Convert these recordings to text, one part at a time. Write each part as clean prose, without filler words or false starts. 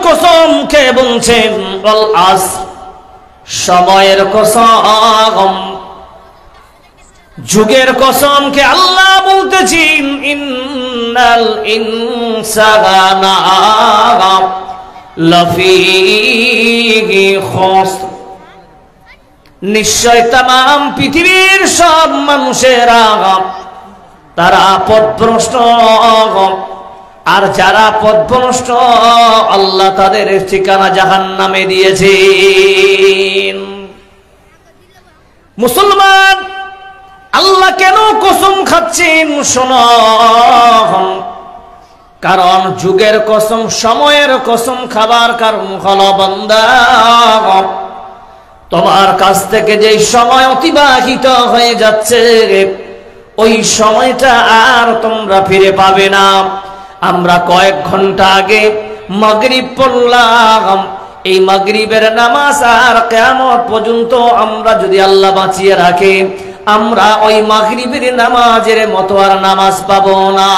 কসম খেয়ে বলছেন ওয়াল আসর, সময়ের কসম, যুগের কসম খেয়ে আল্লাহ বলতেছেন ইন্নাল ইনসানা লাফি খুসর, নিশ্চয় তাম পৃথিবীর সব মানুষেরা তারা পথভ্রষ্ট, আর যারা পথভ্রষ্ট আল্লাহ তাদের ঠিকানা জাহান্নামে দিয়েছেন। মুসলমান, আল্লাহ কেন কসম খাচ্ছেন শোনো, কারণ যুগের কসম, সময়ের কসম খাবার কারণ হলো বান্দা, তোমার কাছ থেকে যে সময় অতিবাহিত হয়ে যাচ্ছে ওই সময়টা আর তোমরা ফিরে পাবে না। আমরা কয়েক ঘন্টা আগে মাগরিব পড়লাম, এই মাগরিবের নামাজ আর কিয়ামত পর্যন্ত আমরা যদি আল্লাহ বাঁচিয়ে রাখে আমরা ওই মাগরিবের নামাজের মতো আর নামাজ পাবো না।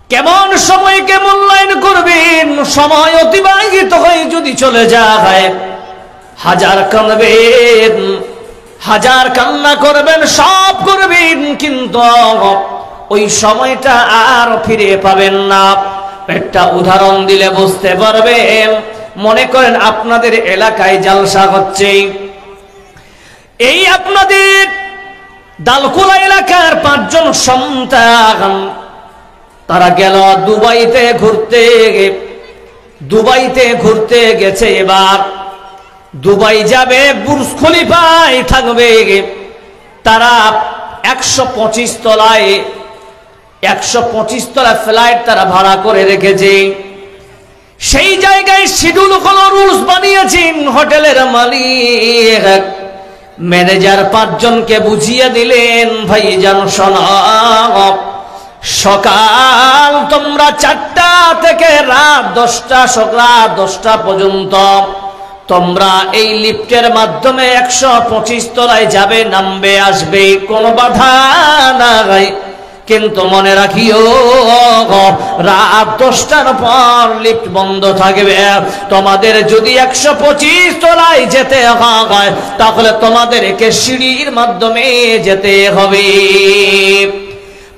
কেমন সময়কে মূল্যায়ন করবেন? সময় অতিবাহিত হয়ে যদি চলে যায় হাজার কাঁদবেন, হাজার কান্না করবেন, সব করবেন, কিন্তু ওই সময়টা আর ফিরে পাবেন না। একটা উদাহরণ দিলে বুঝতে পারবেন। মনে করেন আপনাদের এলাকায় জালসা হচ্ছে, এই আপনাদের দালকুলা এলাকার 5 জন সন্তান তারা গেল দুবাইতে ঘুরতে গেছে। এবার দুবাই যাবে, বুর্জ খলিফায় থাকবে। তারা 125 তলা ফ্লাইট তারা ভাড়া করে রেখেছে। সেই জায়গায় শিডিউল হলো, রুলস বানিয়েছেন হোটেলের মালিক। ম্যানেজার 5 জনকে বুঝিয়ে দিলেন, ভাই জানো শোনো, সকাল তোমরা 4টা থেকে রাত 10টা, সকাল 10টা পর্যন্ত তোমরা এই লিফটের মাধ্যমে 125 তলায় যাবে, নামবে, আসবে, কোনো বাধা নাই। কিন্তু মনে রাখিও রাত 10টার পর লিফট বন্ধ থাকবে। তোমাদের যদি 125 তলায় যেতে হয় তাহলে তোমাদেরকে সিঁড়ির মাধ্যমে যেতে হবে।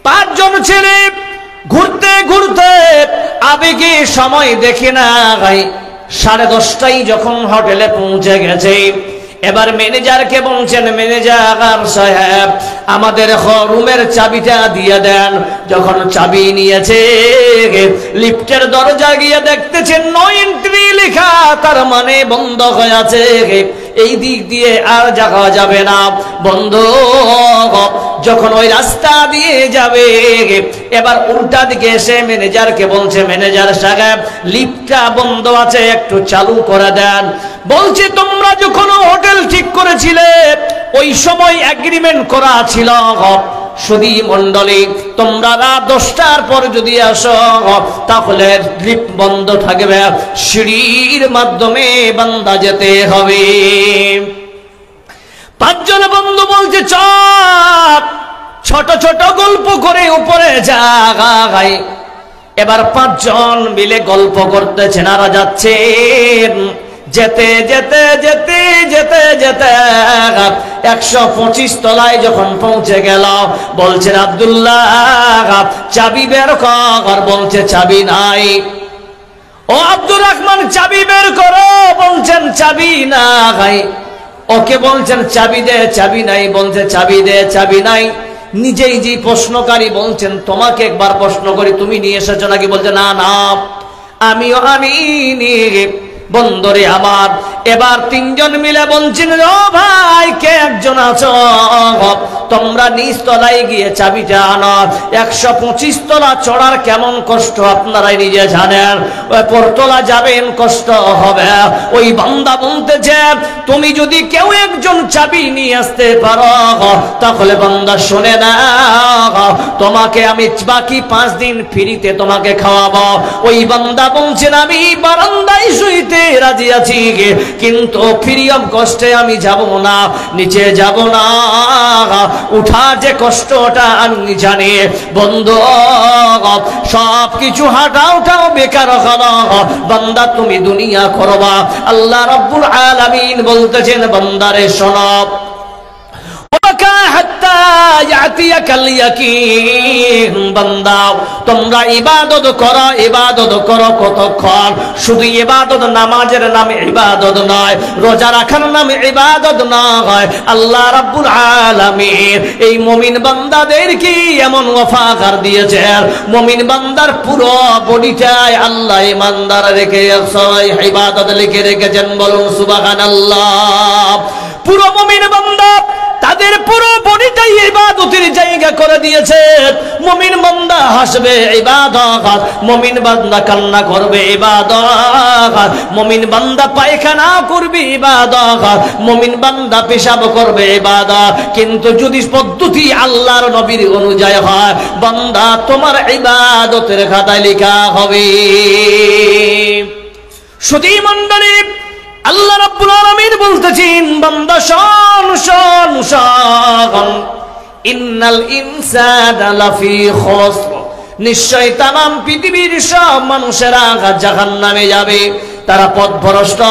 5 জন ছেলে ঘুরতে ঘুরতে আবেগে সময় দেখে না 10:30টায় যখন হোটেলে পৌঁছে গেছে, এবার ম্যানেজারকে বলছেন, ম্যানেজার সাহেব আমাদের রুমের চাবিটা দিয়ে দেন। যখন চাবি নিয়েছে লিফটের দরজা গিয়ে দেখতেছেন নো এন্ট্রি লেখা, তার মানে বন্ধ হয়ে আছে, এই দিক দিয়ে আর যাওয়া যাবে না, বন্ধ। যখন ওই রাস্তা দিয়ে যাবে এবার উল্টা দিকে এসে ম্যানেজারকে বলছে, ম্যানেজার সাহেব লিফটটা বন্ধ আছে, একটু চালু করে দেন। বলছে তোমরা যখন হোটেল ঠিক করেছিলে ওই সময় এগ্রিমেন্ট করা ছিল সুধী মন্ডলী, তোমরা রাত 10টার পর যদি আসো তাহলে লিফট বন্ধ থাকবে, সিঁড়ির মাধ্যমে বান্দা যেতে হবে। 5 জন বন্ধু বলছে চল, ছোট ছোট গল্প করে উপরে যায়। এবার 5 জন মিলে গল্প করতেছেন আর যাচ্ছেন। যেতে যেতে যেতে যেতে যেতে 125 তলায় যখন পৌঁছে গেল, বলছেন আব্দুল্লাহ চাবি বের কর, বলছে চাবি নাই। ও আব্দুর রহমান চাবি বের করো, বলছেন চাবি নাই। ওকে বলছেন চাবি দে, চাবি নাই, বলছে চাবি দে, চাবি নাই। নিজেই যে প্রশ্নকারী বলছেন তোমাকে একবার প্রশ্ন করি, তুমি নিয়ে এসেছো নাকি? বলছে না না আমিও আনিনি। বন্ধরে আমার এবার 3 জন মিলে বলছেন, ও ভাই কে একজন আছো, তোমরা নিচ তলায় গিয়ে চাবিটা আনো। 125 তলা চড়ার কেমন কষ্ট আপনারাই নিজে জানেন, ওই পরতলা যাবেন কষ্ট হবে। ওই বান্দা বলতেছে তুমি যদি কেউ একজন চাবি নিয়ে আসতে পারো তাহলে বান্দা শোনে না, তোমাকে আমি বাকি 5 দিন ফ্রিতে তোমাকে খাওয়াবো। ওই বান্দা বলছেন আমি বারান্দায় শুইতে রাজি আছি, কিন্তু ফ্রি অফ কষ্টে আমি যাব না, নিচে যাব না। উঠা যে কষ্টটা আমি জানি বন্ধু সব কিছু হাঁটাওটাও বেকার হলো বান্দা তুমি দুনিয়া করবা আল্লাহ রাব্বুল আলামিন বলতেছেন বান্দারে শোনো তোমরা ইবাদত করো কতক্ষণ শুধু ইবাদত নামাজের নামে ইবাদত নয় রোজা রাখার নামে ইবাদত নয় আল্লাহ রাব্বুল আলামিন এই মুমিন বান্দাদেরকে এমন ওয়াফাকার দিয়েছেন মুমিন বান্দার পুরো বডিটাই আল্লাহ ইমানদার রেখে ইবাদত লিখে রেখেছেন বলুন সুবহানাল্লাহ পুরো মুমিন বান্দা তাদের পুরো বডিটাই ইবাদতের জায়গা করে দিয়েছে মুমিন বান্দা হাসবে ইবাদত মুমিন বান্দা কান্না করবে ইবাদত মুমিন বান্দা পায়খানা করবে ইবাদত মুমিন বান্দা পেশাব করবে ইবাদত কিন্তু যদি পদ্ধতি আল্লাহর নবীর অনুযায়ী হয় বান্দা তোমার ইবাদতের খাতায় লেখা হবে সুধী মণ্ডলী আল্লাহ রাব্বুল আলামিন বলতেছেন বান্দা শোন শোন শোন ইন্নাল ইনসানা লাফি খুসর নিশ্চয় तमाम পৃথিবীর সব মানুষেরা জাহান্নামে যাবে তারা পথভ্রষ্ট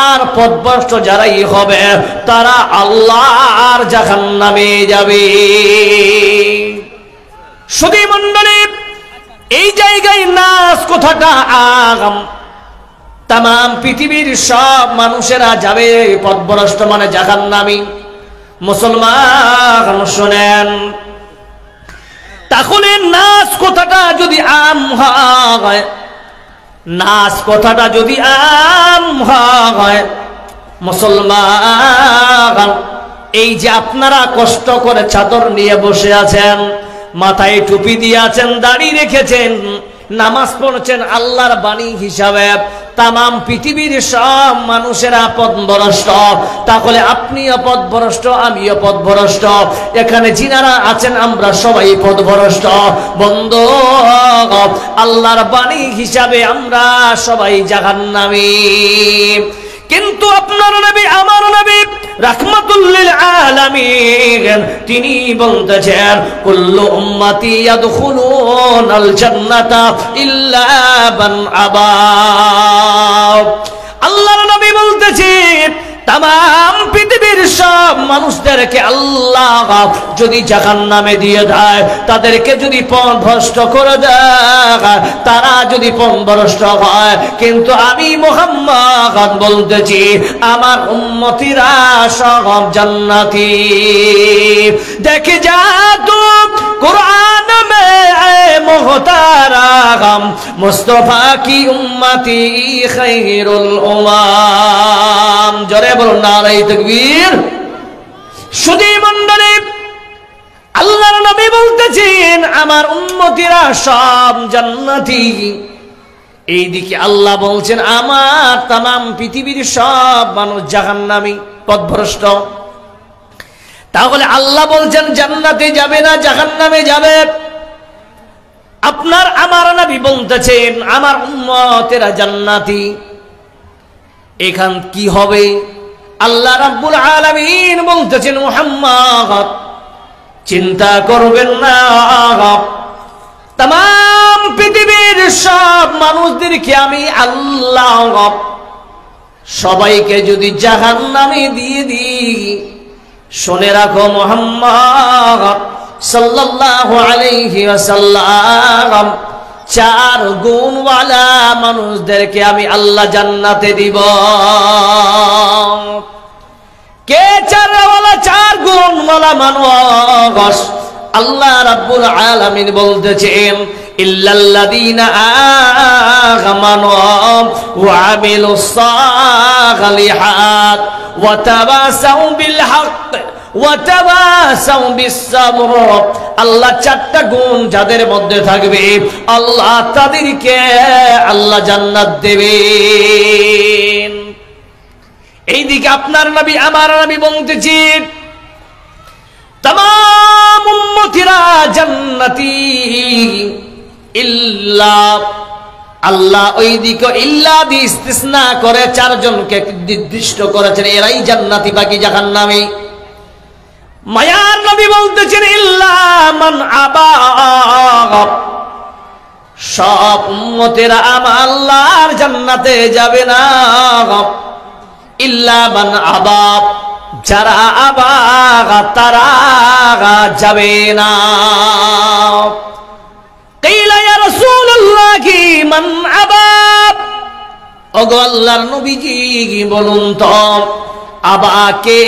আর পথভ্রষ্ট যারাই হবে তারা আল্লাহর জাহান্নামে যাবে সুধী মণ্ডলী এই জায়গায় নাস কথাটা আগাম तमाम পৃথিবীর সব মানুষেরা যাবে পথভ্রষ্ট মানে জাহান্নামী মুসলমান শুনেন তাহলে নাস কথাটা যদি আম হয় নাস কথাটা যদি আম হয় মুসলমান এই যে আপনারা কষ্ট করে চাদর নিয়ে বসে আছেন মাথায় টুপি দিয়ে আছেন দাড়ি রেখেছেন নামাজ পড়ছেন আল্লাহর বাণী হিসাবে तमाम পৃথিবীর সব মানুষেরা পথভ্রষ্ট তাহলে আপনিও পথভ্রষ্ট আমিও পথভ্রষ্ট এখানে যিনারা আছেন আমরা সবাই পথভ্রষ্ট বন্ধু আল্লাহর বাণী হিসাবে আমরা সবাই জাহান্নামী কিন্তু আপনার নবী আমার নবী রাহমাতুল লিল আলামিন তিনি বলতেছেন কুল্লু উম্মতি ইয়াদখুলুনাল জান্নাতা ইল্লা মান আবা আল্লাহর নবী বলতেছেন तमाम পৃথিবীর সব মানুষদেরকে আল্লাহ যদি জাহান্নামে দিয়ে দেয় তাদেরকে যদি পথভ্রষ্ট করে দেয় তারা যদি পথভ্রষ্ট হয় কিন্তু আমি মুহাম্মদ বলতেছি আমার উম্মতিরা সব জান্নাতি দেখে যা তো কুরআন মে এ মুহতারাম মুস্তাফা কি উম্মতি খায়রুল উমাম জোরে বলুন নারায়ে তাকবীর সুধী মণ্ডলী আল্লাহর নবী বলতেছেন আমার উম্মতিরা সব জান্নাতি এইদিকে আল্লাহ বলছেন আমার तमाम পৃথিবীর সব মানুষ জাহান্নামী পথভ্রষ্ট তাহলে আল্লাহ বলছেন জান্নাতে যাবে না জাহান্নামে যাবে আপনার আমার নবী বলতেছেন আমার উম্মতেরা জান্নাতি এখান কি হবে আল্লাহ রাব্বুল আলামিন বলতেছেন মুহাম্মদ চিন্তা করবেন না तमाम পৃথিবীর সব মানুষদেরকে আমি আল্লাহ সবাইকে যদি জাহান্নামে দিয়ে দিই শুনে রাখো মুহাম্মদ সাল্লাল্লাহু আলাইহি ওয়াসাল্লাম চার গুণওয়ালা মানুষদেরকে আমি আল্লাহ জান্নাতে দিব কে চার গুণওয়ালা মানুষ আল্লাহ রাব্বুল আলামিন বলতেছেন ইল্লাল্লাযীনা আমানু ওয়া আমিলুস সালিহাত ওয়া তাওয়াসাউ বিল হক ওয়া তাওয়াসাউ বিস সাবর আল্লাহ চারটা গুণ যাদের মধ্যে থাকবে আল্লাহ তাদেরকে আল্লাহ জান্নাত দেবেন এইদিকে আপনার নবী আমার নবী বলতেছেন तमाम উম্মতিরা জান্নাতি ইল্লা আল্লাহ ওইদিকে ইল্লা দি ইস্তিসনা করে চারজনকে নির্দিষ্ট করেছেন এরাই জান্নাতি বাকি জাহান্নামী মায়ার নবী বলতেছেন ইল্লা মান আবা, সব উম্মতেরা আমার আল্লাহর জান্নাতে যাবে না। ইল্লা মান আবা, যারা আবা তারা যাবে না। কিলা ইয়া রাসূলুল্লাহ মান আবা, ওগো আল্লাহর নবীজি বলুন তো আবা কে?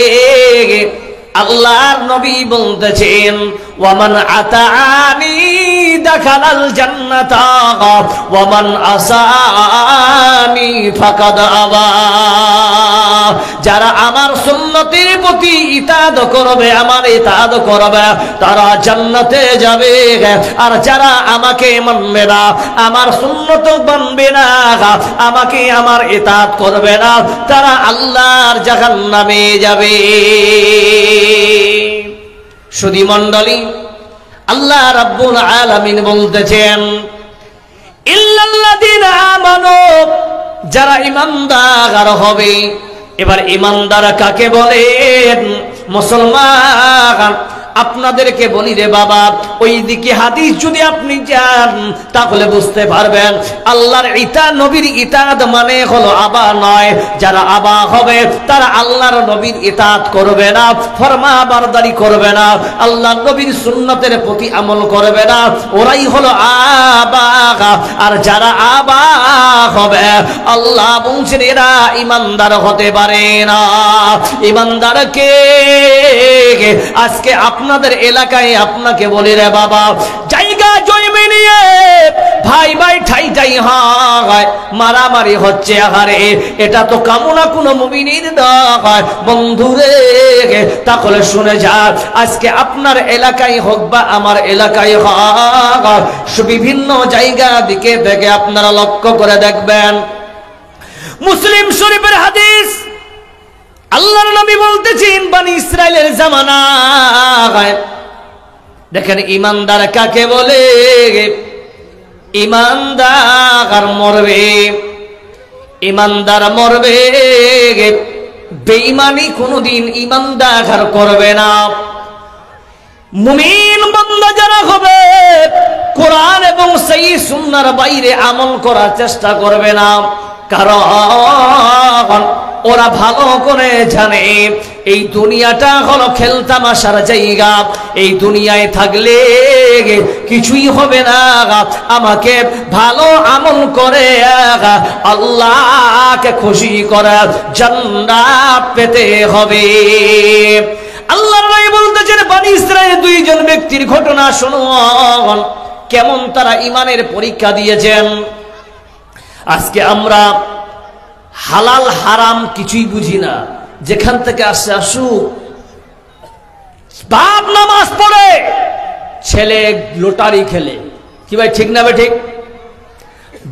আল্লাহর নবী বলতেছেন ওয়ামান আতাআনি দাখালাল জান্নাতা ওয়ামান আসানি ফাকাদ আবা। যারা আমার সুন্নতের প্রতি ইতাআত করবে, আমার ইতাআত করবে, তারা জান্নাতে যাবে। আর যারা আমাকে মানবে না, আমার সুন্নত মানবে না, আমাকে আমার ইতাআত করবে না, তারা আল্লাহর জাহান্নামে যাবে। সুধী মণ্ডলী, আল্লাহ রাব্বুল আলামিন বলতেছেন ইল্লাল্লাযীনা আমানু, যারা ঈমানদার হবে। এবার ঈমানদার কাকে বলেন? মুসলমান আপনাদেরকে বলি রে বাবা, ওই দিকে হাদিস যদি আপনি যান তাহলে বুঝতে পারবেন আল্লাহর ইতাআত, নবীর ইতাআত মানে হলো আবা নয়। যারা আবা হবে তারা আল্লাহর নবীর ইতাআত করবে না, ফরমাবরদারি করবে না, আল্লাহর নবীর সুন্নতের প্রতি আমল করবে না, ওরাই হলো আবা। আর যারা আবা হবে আল্লাহ বলছেন এরা ঈমানদার হতে পারে না। ঈমানদারকে আজকে আপনাদের এলাকায় আপনাকে বলি রে বাবা, জায়গা জমি নিয়ে ভাই ভাই ঠাই ঠাই হয়, মারামারি হচ্ছে। আহারে এটা তো কামনা কোনো মুমিনের নয় বন্ধুরে। তাহলে শুনে যান, আজকে আপনার এলাকায় হোক বা আমার এলাকায় হোক, বিভিন্ন জায়গা দিকে থেকে আপনারা লক্ষ্য করে দেখবেন। মুসলিম শরীফের হাদিস, আল্লাহর নবী বলতেছেন বনি ইসরাইলের জামানায় দেখেন ঈমানদার কাকে বলে? ঈমানদার মরবে, ঈমানদার মরবে, বেঈমানি কোনদিন ঈমানদার করবে না। মুমিন বান্দা যারা হবে কোরআন এবং সহিহ সুন্নাহর বাইরে আমল করার চেষ্টা করবে না, কারণ ওরা ভালো করে জানে এই দুনিয়াটা হলো খেলতামাশার জায়গা। এই দুনিয়ায় থাকলে কিছুই হবে না, আমাকে ভালো আমল করে আল্লাহকে খুশি করে জান্নাত পেতে হবে। আল্লাহর নবী বলতেছেন বনি ইসরাইলের দুইজন ব্যক্তির ঘটনা শুনুন, কেমন তারা ঈমানের পরীক্ষা দিয়েছেন। আজকে আমরা হালাল হারাম কিছুই বুঝি না, যেখান থেকে আসে আসুক। বাপ নামাজ পড়ে, ছেলে লটারি খেলে, কি ভাই ঠিক না? ঠিক।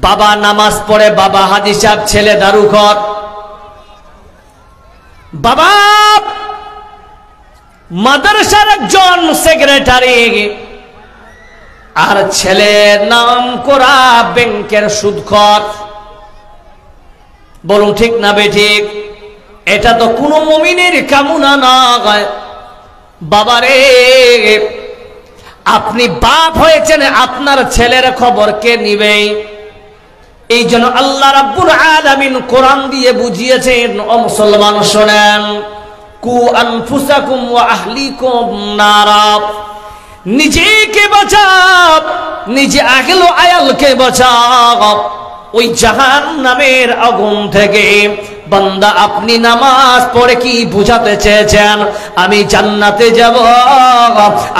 বাবা নামাজ পড়ে, বাবা হাজি সাহেব, ছেলে দারুঘর। বাবা মাদ্রাসার একজন সেক্রেটারি, আর ছেলের নাম করা ব্যাংকের সুদখোর। বলুন ঠিক না বেঠিক? এটা তো কোনো মুমিনের কামনা নয়। বাবারে, আপনি বাপ হয়েছেন, আপনার ছেলের খবর কে নিবে? এই জন্য আল্লাহ রাব্বুল আলামিন কোরআন দিয়ে বুঝিয়েছেন, ও মুসলমান শোনেন, কু আনফুসাকুম ওয়া আহলিকুম নারা, নিজেকে বাঁচাও, নিজে আহল আয়ালকে বাঁচাও ওই জাহান্নামের আগুন থেকে। বান্দা আপনি নামাজ পড়ে কি বুঝাতে চেয়েছেন? আমি জান্নাতে যাব,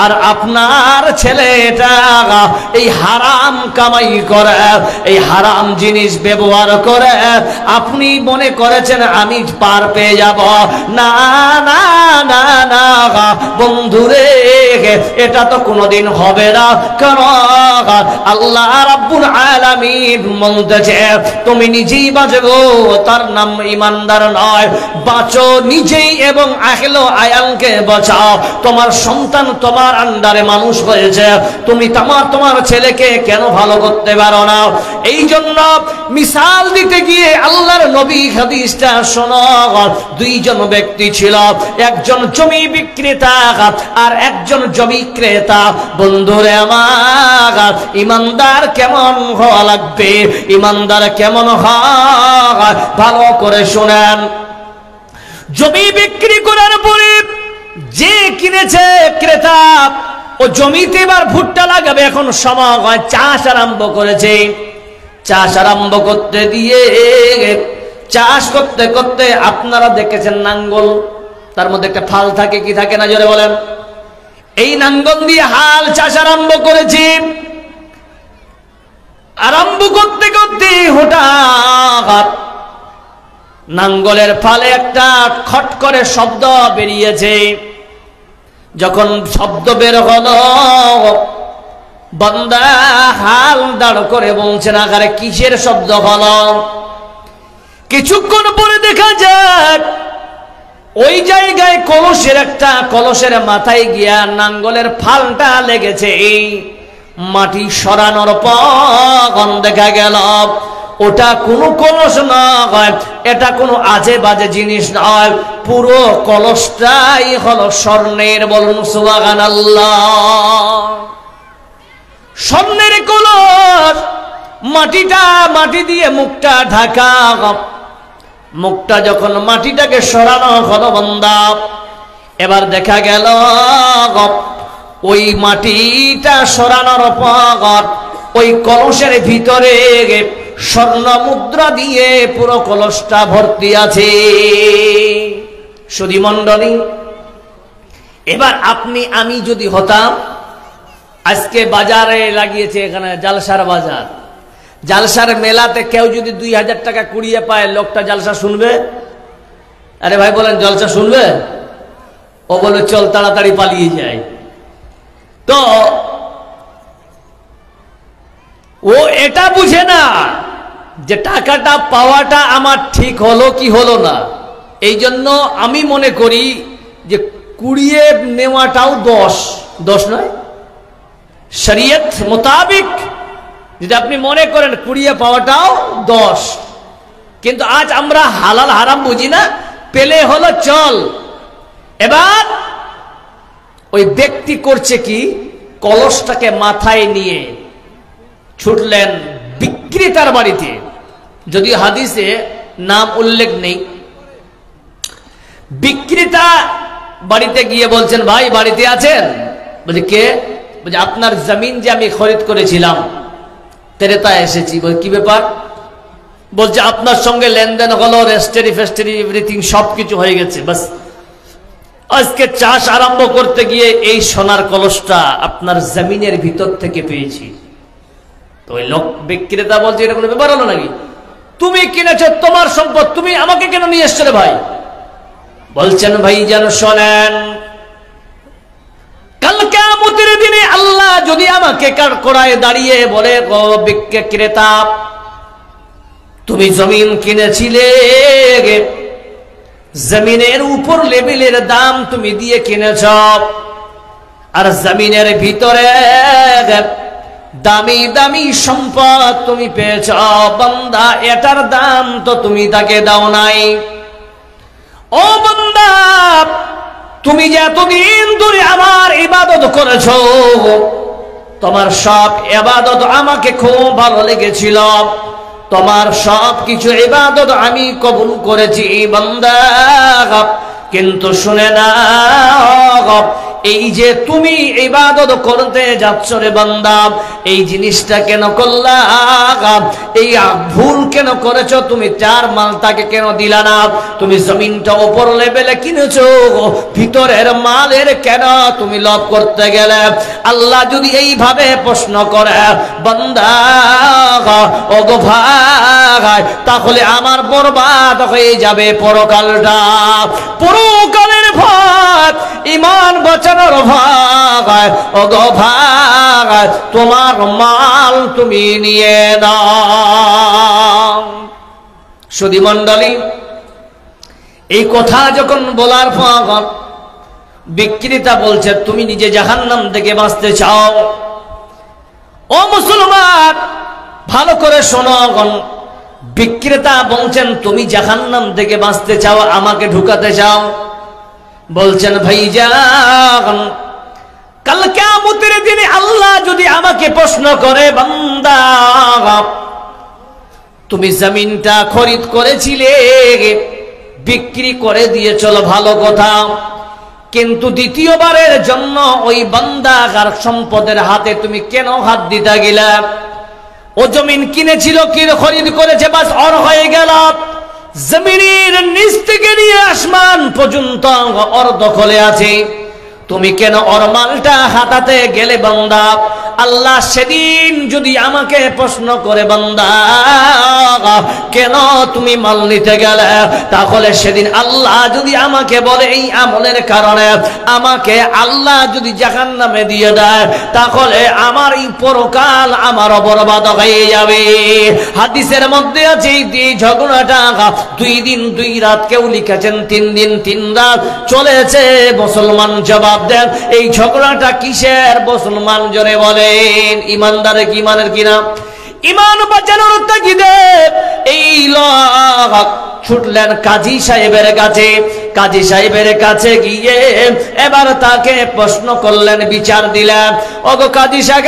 আর আপনার ছেলেটা এই হারাম কামাই করে, এই হারাম জিনিস ব্যবহার করে আপনি মনে করেছেন আমি পার পেয়ে যাব। না না না না বন্ধুরে, এটা তো কোনোদিন হবে না। কারণ আল্লাহ রাব্বুল আলামিন বলতেছে তুমি নিজেই বাঁচবো, তার নাম ইমানদার নয়। বাঁচো নিজেই এবং আহলে আয়ালকে বাঁচাও। তোমার সন্তান তোমার আন্ডারে মানুষ হয়েছে, তুমি তোমার ছেলেকে কেন ভালো করতে পারো না? এই জন্য মিসাল দিতে গিয়ে আল্লাহর নবী হাদিসটা শোনো। দুইজন ব্যক্তি ছিল, একজন জমি বিক্রেতা আর একজন জমি ক্রেতা। বন্ধুরে আমার, ইমানদার কেমন হওয়া লাগবে? ইমানদার কেমন হয় ভালো করে শুনেন। জমি বিক্রি করার পরে যে কিনেছে ক্রেতা, ও জমিতে এবার ভুট্টা লাগাবে, এখন সময় হয়, চাষ আরম্ভ করেছে। চাষ আরম্ভ করতে দিয়ে চাষ করতে করতে আপনারা দেখেছেন নাঙ্গল, তার মধ্যে একটা ফাল থাকে, কি থাকে না জোরে বলেন? এই নাঙ্গল দিয়ে হাল চাষ আরম্ভ করেছি। আরম্ভ করতে করতে হঠাৎ নাঙ্গলের ফালে একটা খট করে শব্দ বেরিয়েছে। যখন শব্দ বের হলো, বান্দা হাল দাঁড় করে বলছে না, আরে কিসের শব্দ হলো? কিছুক্ষণ পরে দেখা যায় ওই জায়গায় কলসের মাথায় গিয়া নাঙ্গলের ফালটা লেগেছে। এই মাটি সরানোর পর দেখা গেল ওটা কোনো কলস নয়, এটা কোনো আজে বাজে জিনিস নয়, পুরো কলসটাই হলো স্বর্ণের। বলুন সুবহানাল্লাহ। স্বর্ণের কলস, মাটি দিয়ে মুখটা ঢাকা। মুখটা যখন মাটিটাকে সরানো হলো বান্দা, এবার দেখা গেল ওই মাটিটা সরানোর পর ওই কলসের ভিতরে স্বর্ণ মুদ্রা দিয়ে পুরো কলসটা ভর্তি আছে। সুধী মণ্ডলী, এবার আপনি আমি যদি হতাম, আজকে বাজারে লাগিয়েছে এখানে জালসার বাজার, জালসার মেলাতে কেউ যদি 2000 টাকা কুড়িয়ে পায়, লোকটা জালসা শুনবে? আরে ভাই বলেন, জলসা শুনবে? ও বলে চল তাড়াতাড়ি পালিয়ে যায়। তো ও এটা বুঝে না যে টাকাটা পাওয়াটা আমার ঠিক হলো কি হলো না। এই জন্য আমি মনে করি যে কুড়িয়ে নেওয়াটাও দোষ নয়, শরীয়ত মোতাবিক যদি আপনি মনে করেন কুড়িয়ে পাওয়াটাও দোষ। কিন্তু আজ আমরা হালাল হারাম বুঝি না, পেলে হলো চল। এবার ওই ব্যক্তি করছে কি, কলসটাকে মাথায় নিয়ে ছুটলেন বিক্রেতার বাড়িতে। যদি হাদিসে নাম উল্লেখ নেই, বিক্রেতা বাড়িতে গিয়ে বলছেন, ভাই বাড়িতে আছেন? বলে কে? বলছে আপনার জমিন যে আমি খরিদ করেছিলাম, ক্রেতায় এসেছি। বলে কি ব্যাপার? বলছে আপনার সঙ্গে লেনদেন হলো, রেজিস্ট্রি ফেস্ট্রি এভরিথিং সবকিছু হয়ে গেছে, বাস আজকে চাষ আরম্ভ করতে গিয়ে এই সোনার কলসটা আপনার জমিনের ভিতর থেকে পেয়েছি। তো ওই লোক বিক্রেতা বলছে, এটা কোনো ব্যাপার হলো নাকি? তুমি কিনেছো, তোমার সম্পদ, তুমি আমাকে কেন নিয়ে এসছো রে ভাই? বলছেন ভাই যেন শোনেন, কাল কিয়ামতের দিনে আল্লাহ যদি আমাকে কাঠগড়ায় দাঁড়িয়ে বলে, ও বিক্রেতা তুমি জমিন কিনেছিলে, জমিনের উপর লেভেলের দাম তুমি দিয়ে কিনেছ, আর জমিনের ভিতরে দামি দামি সম্পদ তুমি পেয়েছ, বান্দা এটার দাম তো তুমি তাকে দাও নাই। ও বান্দা, তুমি যে এতদিন ধরে আমার ইবাদত করেছ, তোমার সব ইবাদত আমাকে খুব ভালো লেগেছিল, তোমার সব কিছু ইবাদত আমি কবুল করেছি বান্দা, কিন্তু শুনে না, এই যে তুমি ইবাদত করতে যাচ্ছ রে বান্দা, এই জিনিসটা কেন করলা? এই ভুল কেন করেছো? তুমি চার মালটাকে কেন দিলা না? তুমি জমিনটা উপর লেভেলে কিনেছো, ভিতরের মালের কেন তুমি লভ করতে গেলে? আল্লাহ যদি এইভাবে প্রশ্ন করে বান্দা, ও গো ভাই, তাহলে আমার বরবাদ হয়ে যাবে পরকালটা। পরকালের ভয়, ইমান বাঁচানোর ভয়, ও গো ভাই, তোমার মাল তুমি নিয়ে নাও। সুধী মণ্ডলী, এই কথা যখন বলার পর বিক্রেতা বলছে, তুমি নিজে জাহান্নাম থেকে বাঁচতে চাও? ও মুসলমান, ভালো করে শোনো। বিক্রেতা বলছেন, তুমি জাহান্নাম থেকে বাঁচতে চাও, আমাকে ঢুকাতে চাও? বলছেন, ভাইজান, কাল কিয়ামতের দিনে আল্লাহ যদি আমাকে প্রশ্ন করে, বান্দা তুমি জমিনটা খরিদ করেছিলে, বিক্রি করে দিয়েছিল, ভালো কথা, কিন্তু দ্বিতীয়বারের জন্য ওই বান্দার সম্পদের হাতে তুমি কেন হাত দিতে গেলা? ও জমিন কিনেছিল, কি খরিদ করেছে, বাস অর হয়ে গেল। জমিনের নিচ থেকে নিয়ে আসমান পর্যন্ত ওর দখলে আছে, তুমি কেন ওর মালটা হাতাতে গেলে বান্দা? আল্লাহ সেদিন যদি আমাকে প্রশ্ন করে, বান্দা কেন তুমি মাল নিতে গেলে, তাহলে সেদিন আল্লাহ যদি আমাকে বলে এই আমলের কারণে আমাকে আল্লাহ যদি জাহান্নামে দিয়ে দেয়, তাহলে আমার এই পরকাল আমার বরবাদ হয়ে যাবে। হাদিসের মধ্যে আছে এই ঝগড়াটা 2 দিন 2 রাত, কেউ লিখেছেন 3 দিন 3 রাত চলেছে। মুসলমান জবাব দেন, এই ঝগড়াটা কিসের? মুসলমান জনে বলেন, ইমানদারে কি ইমানের কিনা? ইমান বাঁচানোর তাগিদে এই লোক ছুটলেন কাজী সাহেবের কাছে। কাজী সাহেবের কাছে গিয়ে এবার তাকে প্রশ্ন করলেন, বিচার দিলেন। ওগো কাজী সাহেব,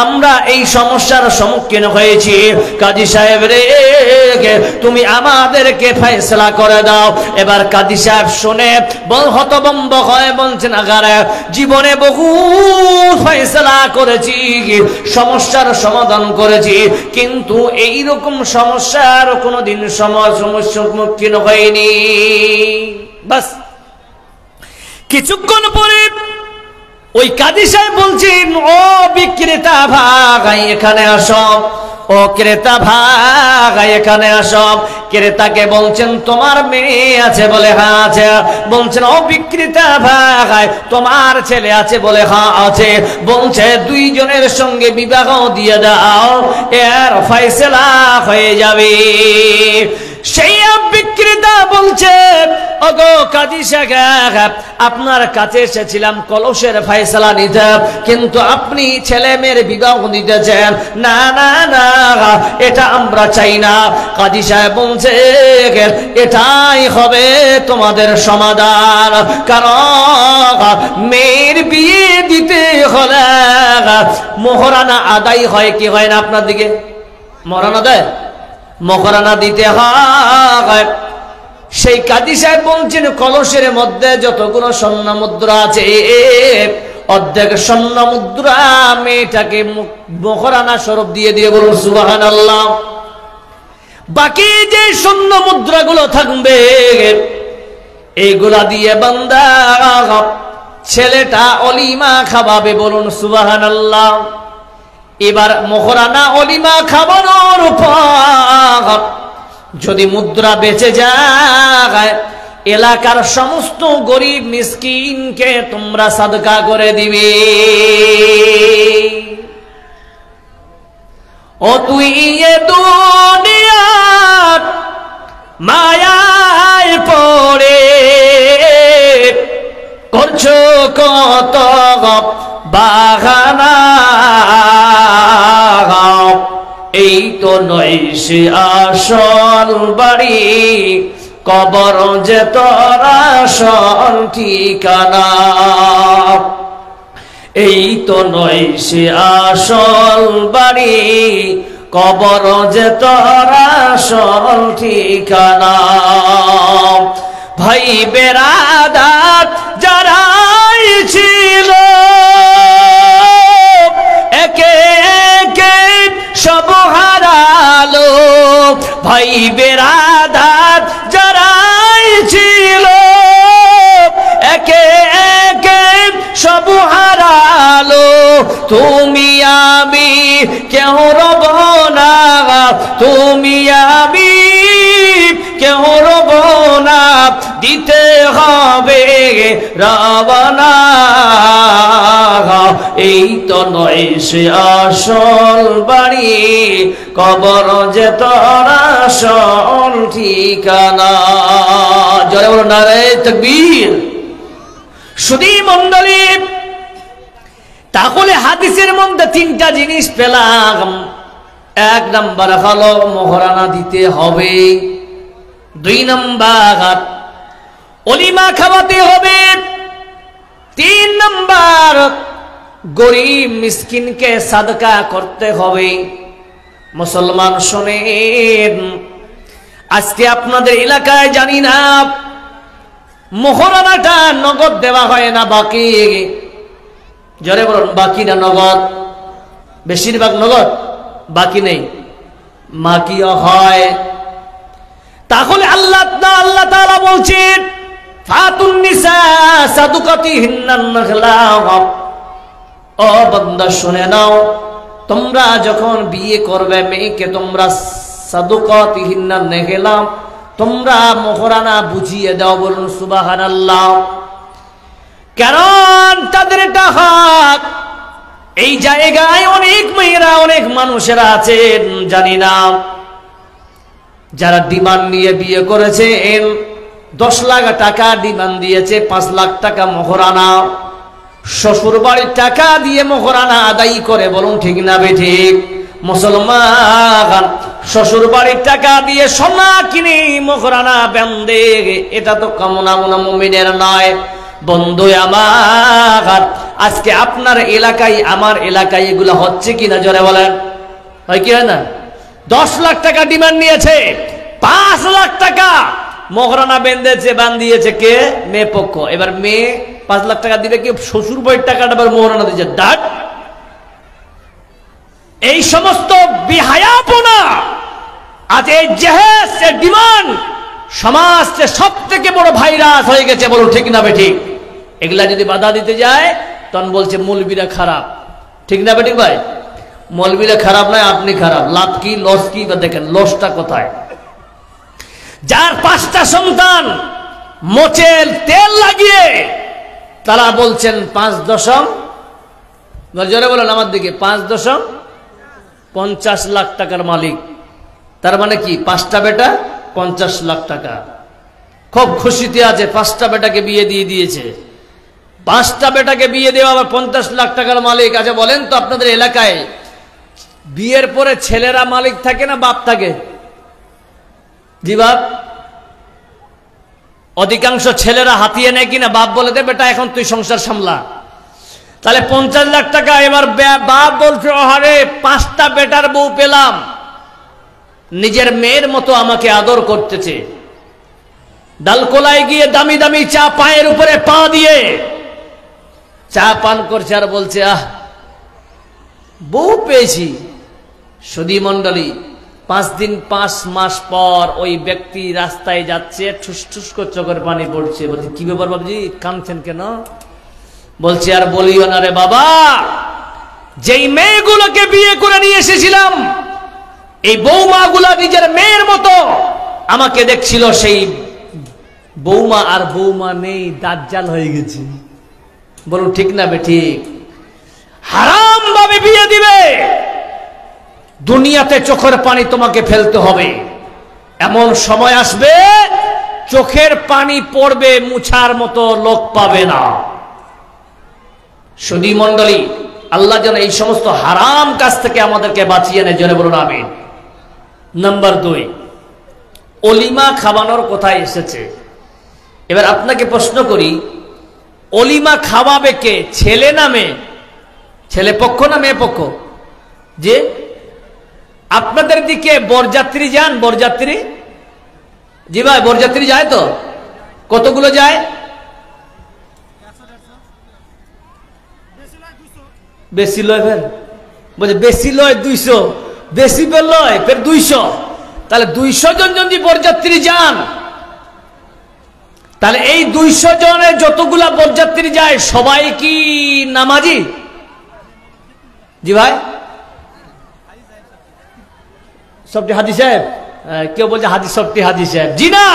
আমরা এই সমস্যার সম্মুখীন হয়েছি, কাজী সাহেব রে, তুমি আমাদেরকে ফয়সালা করে দাও। এবার কাজী সাহেব শুনে হতভম্ব হয়ে বলছেন, আগারে জীবনে বহু ফয়সালা করেছি, সমস্যার সমাধান করেছি, কিন্তু এই রকম সমস্যার কোনোদিন সমস্যার সম্মুখীন হয়নি। বাস কিছুক্ষণ পরে ওই কাজী সাহেব বলছেন, ও বিক্রেতা ভাই এখানে আসো, ও ক্রেতা ভাই এখানে আসো। ক্রেতাকে বলছেন, তোমার মেয়ে আছে? বলে হ্যাঁ আছে। বলছেন, ও বিক্রেতা ভাই তোমার ছেলে আছে? বলে হ্যাঁ আছে। বলছে, 2 জনের সঙ্গে বিবাহ দিয়ে দাও, এর ফয়সালা হয়ে যাবে। সেই বিক্রেতা বলছে, ওগো কাজী সাহেব, আপনার কাছে এসেছিলাম কলসের ফয়সালা নিতে, কিন্তু আপনি ছেলে মেয়ের বিবাহ দিতেছেন, না না না, এটা আমরা চাই না। কাজী সাহেব বলছে, এটাই হবে তোমাদের সমাধান, কারণ মেয়ের বিয়ে দিতে হলে মোহরানা আদায় হয় কি হয় না? আপনার দিকে মোহরানা দেয়? মোহরানা দিতে হয়। সেই কাজী সাহেব বলছেন, কলসের মধ্যে যতগুলো স্বর্ণ মুদ্রা আছে, অর্ধেক স্বর্ণ মুদ্রা মেয়েটাকে মোহরানা স্বরূপ দিয়ে দিয়ে, বলুন সুবহানাল্লাহ। বাকি যে স্বর্ণ মুদ্রাগুলো থাকবে, এইগুলা দিয়ে বান্দা ছেলেটা অলিমা খাওয়াবে, বলুন সুবহানাল্লাহ। এবার মোহরানা অলিমা খাওয়ানোর পর যদি মুদ্রা বেঁচে যায়, এলাকার সমস্ত গরিব মিসকিনকে তোমরা সাদকা করে দিবে। ও তুই এ দুনিয়ার মায়ায় পড়ে করছো কত বাগানা, এই তো নয় সে আসল বাড়ি, কবর যে তোর আসল ঠিকানা। এই তো নয় সে আসল বাড়ি, কবর যে তোর আসল ঠিকানা। ভাই বেরাদার যারাই ছিল, একে একে সব হারালো। ভাই বেরাদার যারাই ছিল, একে একে সব হারালো। তুমি আমি কেউ রব না, তুমি আমি কেউ রব না, দিতে হবে রওনা। এই তো নয় সে আসল বাড়ি, কবর যে তোর আসল ঠিকানা। জোরে বলো নারে তাকবীর। শুধু মণ্ডলী, তাহলে হাদিসের মধ্যে তিনটা জিনিস পেলাম। এক নাম্বার হলো মোহরানা দিতে হবে, দুই নাম্বার অলিমা খাওয়াতে হবে, তিন নাম্বার গরিব মিসকিনকে সাদকা করতে হবে। মুসলমান শোনেন, আজকে আপনাদের এলাকায় জানি না মোহরানাটা নগদ দেওয়া হয় না বাকি? জোরে বলুন, বাকি না নগদ? বেশিরভাগ নগদ, বাকি নেই, বাকিও হয়। তাহলে আল্লাহ তাআলা বলছেন ফাতুন নিসা সাদুকাতিহিন্না নাখলা। ও বান্দা শুনে নাও, তোমরা যখন বিয়ে করবে মেয়েকে, তোমরা সাদুকাতিহিন্না নাখলা, তোমরা মোহরানা বুঝিয়ে দাও। বলুন সুবহানাল্লাহ। কারণ তাদের এটা হক। এই জায়গায় অনেক মেয়েরা, অনেক মানুষেরা আছেন জানি না, যারা ডিমান্ড নিয়ে বিয়ে করেছেন, 10 লাখ টাকা ডিমান্ড দিয়েছে, 5 লাখ টাকা মোহরানা, শ্বশুর বাড়ির টাকা দিয়ে মোহরানা আদায় করে। বলুন ঠিক না বেঠিক? মুসলমান শ্বশুর বাড়ির টাকা দিয়ে সোনা কিনে মোহরানা বেঁধে, এটা তো কামনা মুমিনের নয়। বন্ধু আমার, আজকে আপনার এলাকায়, আমার এলাকায় এগুলো হচ্ছে কিনা জোরে বলেন? হয় কি হয় না? 10 লাখ টাকা ডিমান্ড নিয়েছে, 5 লাখ টাকা মোহরানা বেঁধেছে, বান্ধিয়েছে কে? মেয়ে পক্ষ। এবার মেয়ে 5 লাখ টাকা দিবে কি? শ্বশুর বাড়ির টাকাটা আবার মোহরানা দিয়েছে। ডাট! এই সমস্ত বিহায়াপনা, আজ এই জেহেজ, ডিমান্ড সমাজে সব থেকে বড় ভাইরাস হয়ে গেছে। বলো ঠিক না বেঠিক? এগুলা যদি বাধা দিতে যায় তখন বলছে মৌলবীরা খারাপ। ঠিক না বেঠিক ভাই? মৌলবীরা খারাপ নয়, আপনি খারাপ। লাভ কি, লস কি? বা দেখেন লসটা কোথায়। যার 5টা সন্তান মোচের তেল লাগিয়ে তারা বলছেন 5 জোরে বলেন আমার দিকে, 5.50 লাখ টাকার মালিক। তার মানে কি? 5টা বেটা, 50 লাখ টাকা। খুব খুশিতে আছে, 5টা বেটাকে বিয়ে দিয়ে দিয়েছে। 5টা বেটাকে বিয়ে দেওয়া আবার 50 লাখ টাকার মালিক। আচ্ছা বলেন তো, আপনাদের এলাকায় বিয়ের পরে ছেলেরা মালিক থাকে না বাপ থাকে? জি বাপ। অধিকাংশ ছেলেরা হাতিয়ে নেয় কিনা? বাপ বলে দে বেটা এখন তুই সংসার সামলা। তাহলে 50 লাখ টাকা। এবার বাপ বলছে আরে 5টা বেটার বউ পেলাম, নিজের মেয়ের মতো আমাকে আদর করতেছে। ডালকোলায় গিয়ে দামি দামি চা পায়ের উপরে পা দিয়ে চা পান করছে আর বলছে আহ বউ পেয়েছি। সুধী মণ্ডলী, 5 দিন 5 মাস পর ওই ব্যক্তি রাস্তায় যাচ্ছে, ঠুস ঠুস করে চোখের পানি পড়ছে। বলছে কি ব্যাপার বাবুজি, কাঁদছেন কেন? বলছে আর বলিও না রে বাবা, যেই মেয়েগুলোকে বিয়ে করে নিয়ে এসেছিলাম, এই বৌমাগুলা নিজের মেয়ের মতো আমাকে দেখছিল, সেই বৌমা আর বৌমা নেই, দাজ্জাল হয়ে গেছে। বলুন ঠিক না বেঠিক? হারাম ভাবে বিয়ে দিবে, দুনিয়াতে চোখের পানি তোমাকে ফেলতে হবে। এমন সময় আসবে চোখের পানি পড়বে, মুছার মতো লোক পাবে না। সুধী মণ্ডলী, আল্লাহ যেন এই সমস্ত হারাম কাজ থেকে আমাদেরকে বাঁচিয়ে নেয়। জোরে বলুন আমিন। নাম্বার 2, অলিমা খাওয়ানোর কথা এসেছে। এবার আপনাকে প্রশ্ন করি, অলিমা খাওয়াবে কে? ছেলে না মেয়ে? ছেলে পক্ষ না মেয়ে পক্ষ? যে আপনাদের দিকে বরযাত্রী যান? বরযাত্রী? জি ভাই, বরযাত্রী যায় তো? কতগুলো যায়? বেশি লয় ফের? বলছে বেশি লয় 200, বেশি বের লয় ফের 200। তাহলে 200 জন যদি বরযাত্রী যান, তাহলে এই 200 জনের যতগুলা বরযাত্রী যায় সবাই কি নামাজি? জি ভাই, সবটি হাজি সাহেব? কেউ বলছে হাজি সবটি হাজি সাহেব। জি না,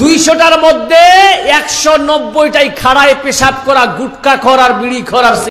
200টার মধ্যে 190টাই খাড়ায় পেশাব করা, গুটকা খর আর বিড়ি খর আর